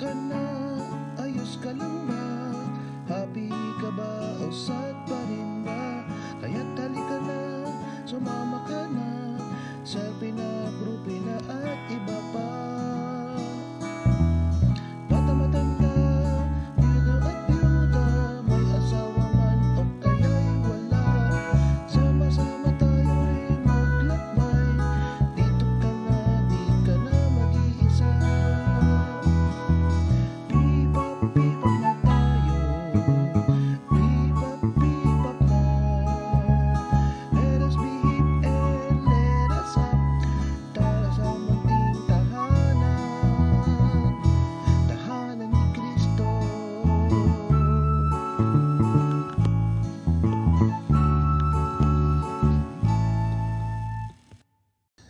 ka na? Ayos ka lang ba? Happy ka ba? O sad pa rin ba? Kaya't halika na, sumama ka na. Selfie na, groupie na at iba pa. Bata matanda, bida at byuda, may asawa man o kaya'y wala. Sama-sama tayo'y maglakbay, dito ka na, di ka na mag-iisa. Bebop, bebop na tayo, bebop, bebop na. Let us be hip and let us up, tara sa munting tahanan, tahanan ni Kristo.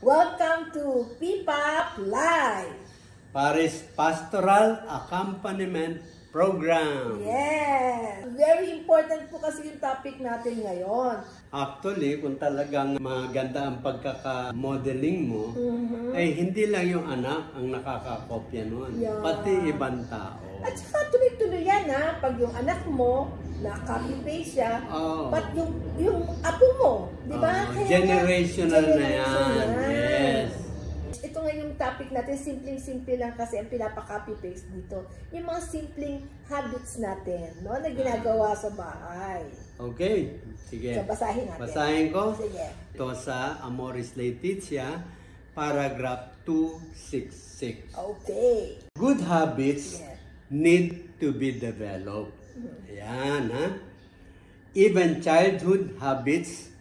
Welcome to P-Pop Live! Paris Pastoral Accompaniment Program. Yes! Very important po kasi yung topic natin ngayon. Actually, kung talagang maganda ang pagkaka-modeling mo, ay hindi lang yung anak ang nakakakopya nun, Yeah. pati ibang tao. At saka tuloy-tuloy yan ha, pag yung anak mo, na-copy-paste siya, Oo. pat yung apo mo, di ba? Oo, generational na yan. Yes. Ito nga yung topic natin, simpleng-simple lang kasi ang pinapa-copy-paste dito. Yung mga simpleng habits natin, no, na ginagawa sa bahay. Okay, sige. So, basahin natin. Basahin ko. Sige. Ito sa Amoris Laetitia, paragraph 266. Okay. Good habits Yes. need to be developed. Ayan, ha? Even childhood habits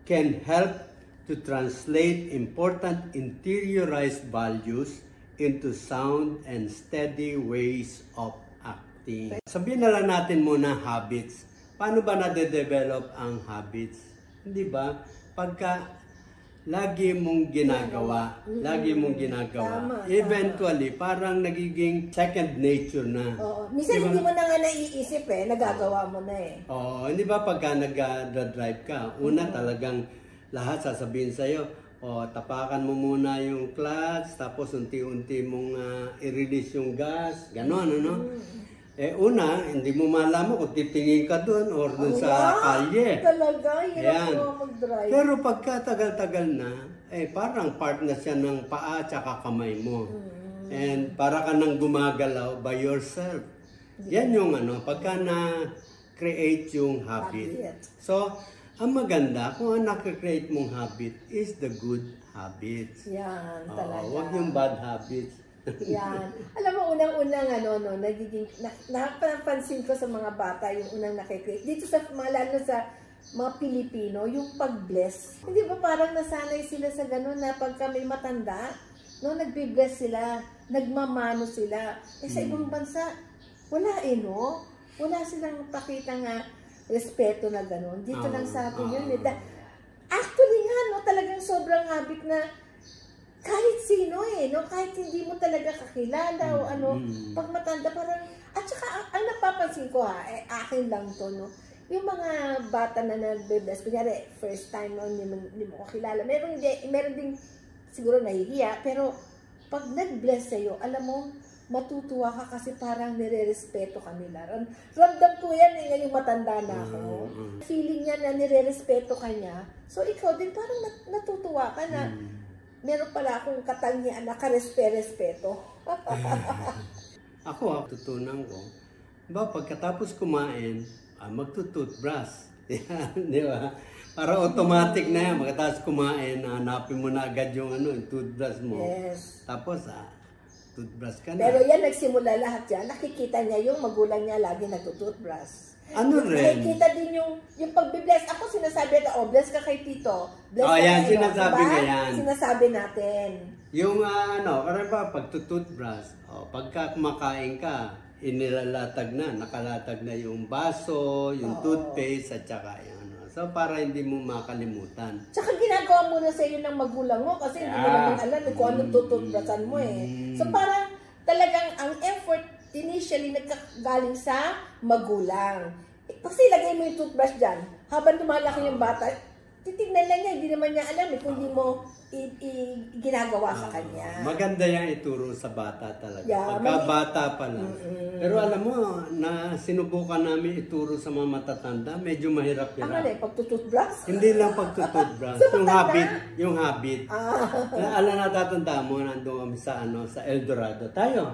can help to translate important interiorized values into sound and steady ways of acting. Sabihin na lang natin muna habits. Paano ba nade-develop ang habits? Hindi ba? Pagka lagi mong ginagawa, Tama, eventually parang nagiging second nature na. Oo. Minsan Diba? hindi mo na nga naiisip nagagawa mo na eh. Oo, hindi ba pagka nag-drive ka, una talagang lahat sasabihin sa'yo, tapakan mo muna yung clutch, tapos unti-unti mong i-release yung gas, gano'n, ano? Una, hindi mo malaman kung titingin ka doon or doon sa kalye. Talaga, hirap Ayan. mo mag-drive. Pero pagka tagal-tagal na, parang part na siya ng paa tsaka kamay mo. And para ka nang gumagalaw by yourself. Yan yung pagka na-create yung habit. So, ang maganda, kung ang nakikreate mong habit is the good habits. Yan, talaga. Huwag yung bad habits. Yan. Alam mo, unang-unang napapansin ko sa mga bata, yung unang nakikreate. Dito sa, lalo sa mga Pilipino, yung pag-bless. Hindi ba parang nasanay sila sa gano'n na pagka may matanda, no, nagbe-bless sila, nagmamano sila. Sa ibang bansa, wala no? Wala silang pakita nga respeto na gano'n. Dito lang sa atin yun. Actually nga, no, talagang sobrang habit na kahit sino no? Kahit hindi mo talaga kakilala o pag matanda parang, at saka ang napapansin ko akin lang to, no? Yung mga bata na nagbe-bless, kunyari, first time, no, hindi mo kakilala, meron din siguro nahihiya, pero pag nag-bless sa'yo, alam mo, matutuwa ka kasi parang nire-respeto ka nila. Ramdam ko yan ngayong matanda na ako. Feeling niya na nire-respeto ka niya, so ikaw din parang natutuwa ka na meron pala akong katangian na karespe-respeto. Ako, tutunan ko, pagkatapos kumain, magtutoothbrush. Di ba? Para automatic na yan. Pagkatapos kumain, hanapin mo na agad yung toothbrush mo. Yes. Tapos, toothbrush ka na. Pero yan, nagsimula lahat yan. Nakikita niya yung magulang niya lagi nagtutoothbrush. Ano rin? Nakikita din yung pagbibless. Ako sinasabi na, bless ka kay Tito. Bless ka yan, kayo. sinasabi Diba? nga yan. Sinasabi natin. Yung karang pagtutoothbrush, pagka kumakain ka, inilalatag na, nakalatag na yung baso, yung toothpaste, at saka yung So, para hindi mo makalimutan. Tsaka ginagawa mo na sa iyo ng magulang mo kasi hindi mo naman alam kung anong tututbrasan mo So, parang talagang ang effort initially nagkagaling sa magulang. Kasi lagay mo yung toothbrush dyan. Habang lumalaki yung bata, titignan lang niya, hindi naman niya alam kung hindi mo ginagawa sa kanya. Maganda yan ituro sa bata talaga. Yeah, Pagkabata pa lang. Pero alam mo, na sinubukan namin ituro sa mga matatanda, medyo mahirap-hirap. Ano eh, pagtututbrush? Hindi lang pagtututbrush, yung habit, Alam na tatanda mo, nandun kami sa El Dorado.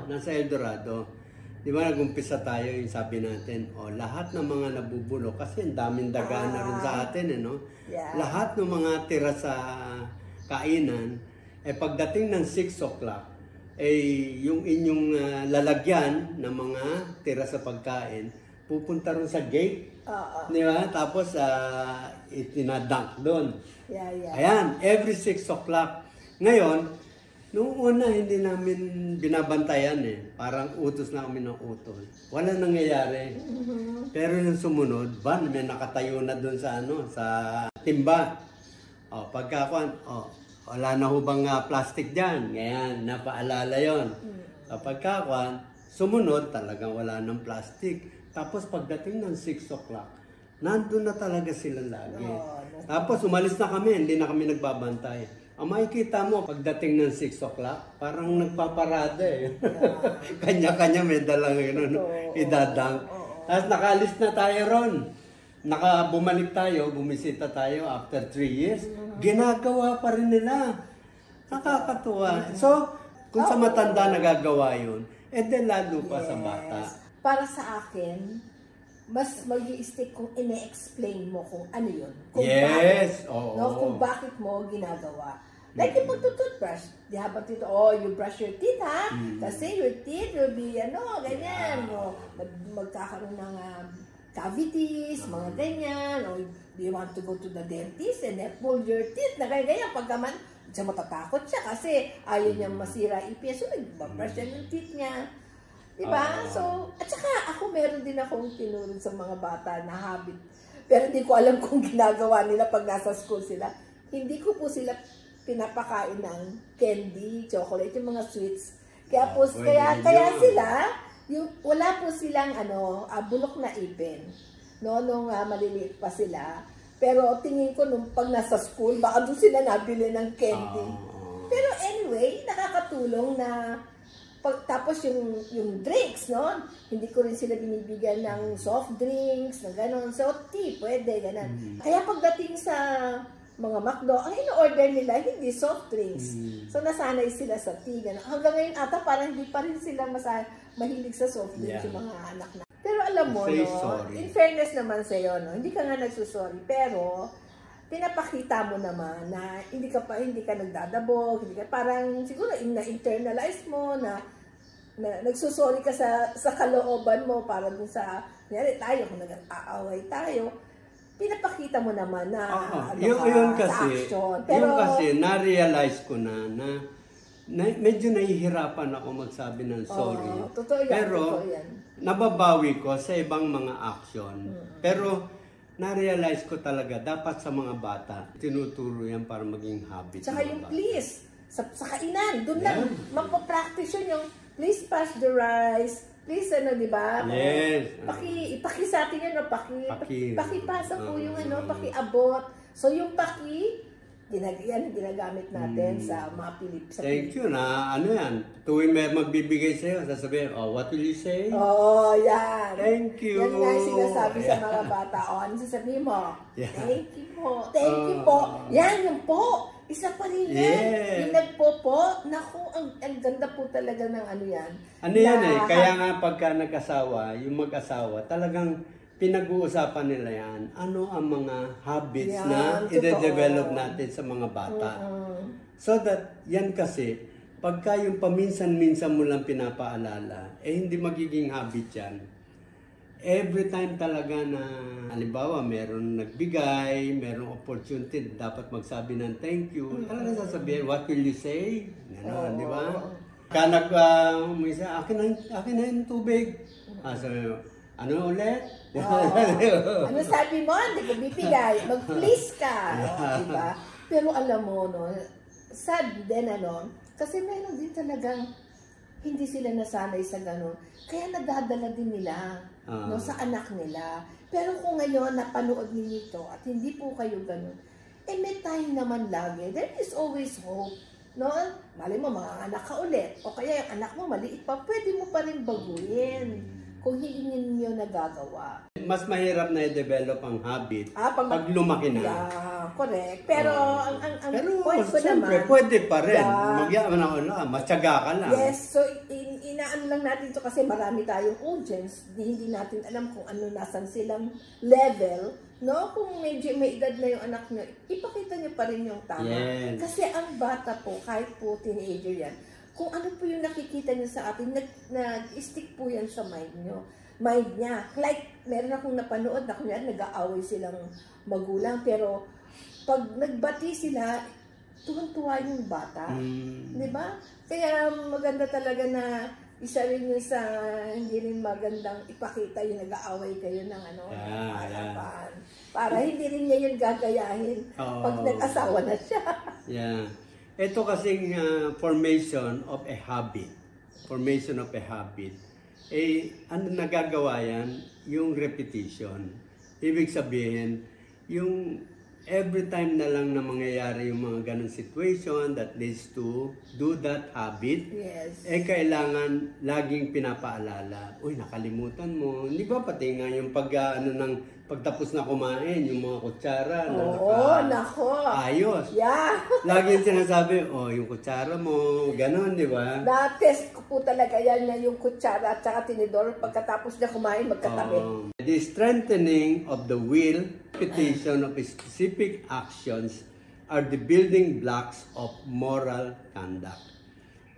Nasa El Dorado. Di ba nag-umpisa tayo, yung sabi natin, lahat ng mga nabubulok, kasi ang daming daga na rin sa atin, Yeah. Lahat ng mga tira sa kainan, pagdating ng 6 o'clock, yung inyong lalagyan ng mga tira sa pagkain, pupunta rin sa gate, di ba? Tapos, itinadunk doon. Yeah. Ayan, every 6 o'clock. Ngayon, noong una, hindi namin binabantayan Parang utos na kami ng utos. Wala nangyayari. Pero yung sumunod, may nakatayo na doon sa sa timba. Wala na hubang plastic dyan. Ngayon, napaalala yon. Kapag sumunod, talagang wala ng plastic. Tapos pagdating ng 6 o'clock, nandun na talaga sila lagi. Tapos umalis na kami, hindi na kami nagbabantay. Ang makikita mo, pagdating ng 6 o'clock, parang nagpaparada Kanya-kanya may dalang idadang. Tapos nakaalis na tayo ron. Bumalik tayo, bumisita tayo after 3 years. Ginagawa pa rin nila. Nakakatuwa. So, kung sa matanda nagagawa yun, then lalo pa sa bata. Para sa akin, mas mag-i-stick kung ine-explain mo kung ano yun. Kung Yes! bakit, kung bakit mo ginagawa. Like yung pagtututbrush. Di habang tito, you brush your teeth, ha? Kasi your teeth will be, ganyan. Magkakaroon ng cavities, mga ganyan. Or do you want to go to the dentist and then pull your teeth na ganyan. Pagka man, siya matatakot siya kasi ayaw niya masira ipis. So, nagbabrush siya ng teeth niya. Diba? So, at saka ako meron din akong tinuro sa mga bata na habit. Pero hindi ko alam kung ginagawa nila pag nasa school sila. Hindi ko po sila pinapakain ng candy, chocolate, yung mga sweets. Kaya sila, wala po silang bulok na ipin. Nung maliliit pa sila. Pero tingin ko nung pag nasa school, baka doon sila nabili ng candy. Pero anyway, nakakatulong na tapos yung drinks, hindi ko rin sila binibigyan ng soft drinks, na gano'n. So, tea, pwede, gano'n. Kaya pagdating sa mga McDo, ang in-order nila, hindi soft drinks. So, nasanay sila sa tea, gano'n. Hanggang ngayon ata, parang hindi pa rin sila mahilig sa soft drinks yung mga anak na. Pero alam mo, in fairness naman sa'yo, hindi ka nga nagsusorry, pero pinapakita mo naman na hindi ka nagdadabog, parang siguro na-internalize mo na nagsusorry ka sa kalooban mo para dun sa, kung nag-aaway tayo, pinapakita mo naman na yun kasi, sa action. Pero, yun kasi, na-realize ko na medyo nahihirapan ako magsabi ng sorry. Totoo yan, pero, totoo yan. nababawi ko sa ibang mga action. Pero, na-realize ko talaga, dapat sa mga bata, tinuturo yan para maging habit. Tsaka yung please, sa kainan, doon lang, magpa-practice yun yung please pass the rice, please di ba? Yes. Ipaki sa atin yun, pakipasa po yung pakiabot. So yung ginagamit natin sa mga Pilipino. Thank you na, yan, tuwing may magbibigay sa'yo, sasabihin, what will you say? Yan. Thank you. Yan nga yung sinasabi sa mga bata. Ano sasabihin mo? Yeah. Thank you po. Thank you po. Yan, yung po. Isa pa rin yan. Yeah. Yung nagpo-po. Naku, ang ganda po talaga ng yan. Kaya nga pagka nag-asawa, yung mag-asawa, talagang pinag-uusapan nila yan, ano ang mga habits na i-develop natin sa mga bata. So that, yan kasi, pagka yung paminsan-minsan mo lang pinapaalala, hindi magiging habit yan. Every time talaga na, halimbawa, meron nagbigay, meron opportunity, dapat magsabi ng thank you, talaga sasabihin, what will you say? Gano'n, di ba? Kaya akin na yung tubig. Ano ulit? Ano sabi mo? Hindi ko bibigay. Mag-please ka. Diba? Pero alam mo, sad din, kasi meron din talagang hindi sila nasanay sa gano'n. Kaya nadadala din nila sa anak nila. Pero kung ngayon napanood ninyo ito at hindi po kayo gano'n, may time naman lagi. There is always hope. No? Mali mo, mga anak ka ulit. O kaya yung anak mo maliit pa, pwede mo pa rin baguhin kung hindi ninyo nagagawa. Mas mahirap na i-develop ang habit pag lumaki na. Yeah, correct. Pero ang Pero point ko siyempre, naman, pwede pa rin. yeah. Matyaga ka lang. Yes, so inaano lang natin ito kasi marami tayong audience, hindi natin alam kung ano nasan silang level, no? Kung medyo may edad na yung anak nyo, ipakita nyo pa rin yung tama. Yes. Kasi ang bata po, kahit po teenager yan, kung ano po yung nakikita nyo sa atin, nag-stick po yan sa mind niya. Like, meron akong napanood na kunyari, nag-aaway silang magulang, pero pag nagbati sila, tuwang-tuwa yung bata. Di ba? Kaya maganda talaga na isa rin yun sa hindi rin magandang ipakita yung nag-aaway kayo ng harapan. Para hindi rin niya yun gagayahin pag nag-asawa na siya. Yeah. Ito kasing formation of a habit. Formation of a habit. Ano nagagawa yan? Yung repetition. Ibig sabihin, yung every time na lang na mangyayari yung mga ganong situation that leads to do that habit, Yes. kailangan laging pinapaalala. Uy, nakalimutan mo. Hindi ba pati nga yung pagtapos na kumain, yung mga kutsara Nako. ayos. Yeah. Laging sinasabi, yung kutsara mo, ganon, di ba? Na-test ko po talaga yan na yung kutsara at saka tinidor pagkatapos na kumain magkatabi. The strengthening of the will, repetition of specific actions are the building blocks of moral conduct.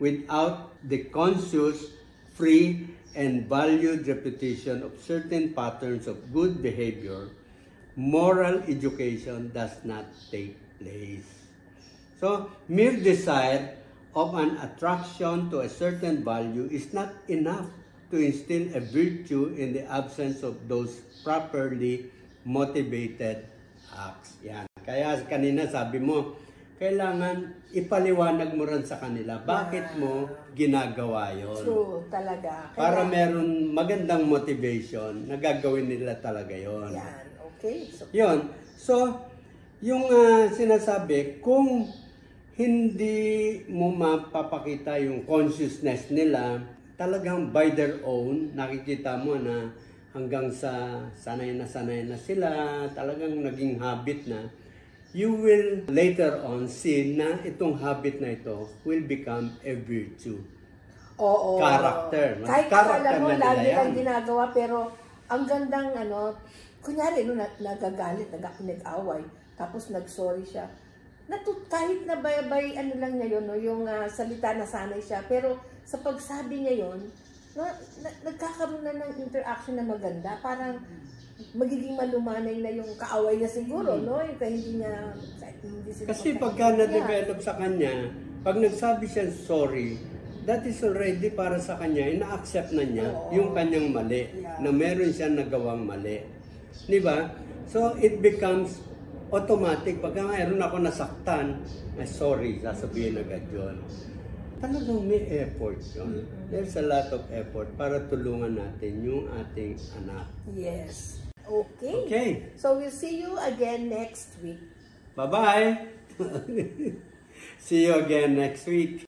Without the conscious, free, and valued repetition of certain patterns of good behavior, moral education does not take place. So, mere desire of an attraction to a certain value is not enough to instill a virtue in the absence of those properly motivated acts. Yan. Kaya kanina sabi mo, kailangan ipaliwanag mo rin sa kanila bakit mo ginagawa yon. True, talaga. Para meron magandang motivation na gagawin nila talaga yon. Yan, okay. Yon. So, yung sinasabi, kung hindi mo mapapakita yung consciousness nila, talagang by their own, nakikita mo na hanggang sa sanay na sila, talagang naging habit na, you will later on see na itong habit na ito will become a virtue. Oo. Character. Kahit Character alam mo, na nila lagi yan. lang ginagawa, pero ang gandang kunyari, nagagalit, nag-away, tapos nag-sorry siya. Kahit na bay lang niya yun, yung salita na sanay siya, pero sa pagsabi niya yun, nagkakaroon na ng interaction na maganda, parang magiging malumanay na yung kaaway niya siguro, no? Yung hindi sila Kasi pagka na-develop sa kanya, pag nagsabi siya sorry, that is already para sa kanya, ina-accept na niya yung kanyang mali, na meron siyang nagawang mali. Di ba? So, it becomes automatic. Pagka mayroon ako nasaktan, sorry, sasabihin agad yun. Talagang may effort yun. There's a lot of effort para tulungan natin yung ating anak. Yes. Okay. Okay. So, we'll see you again next week. Bye-bye! See you again next week.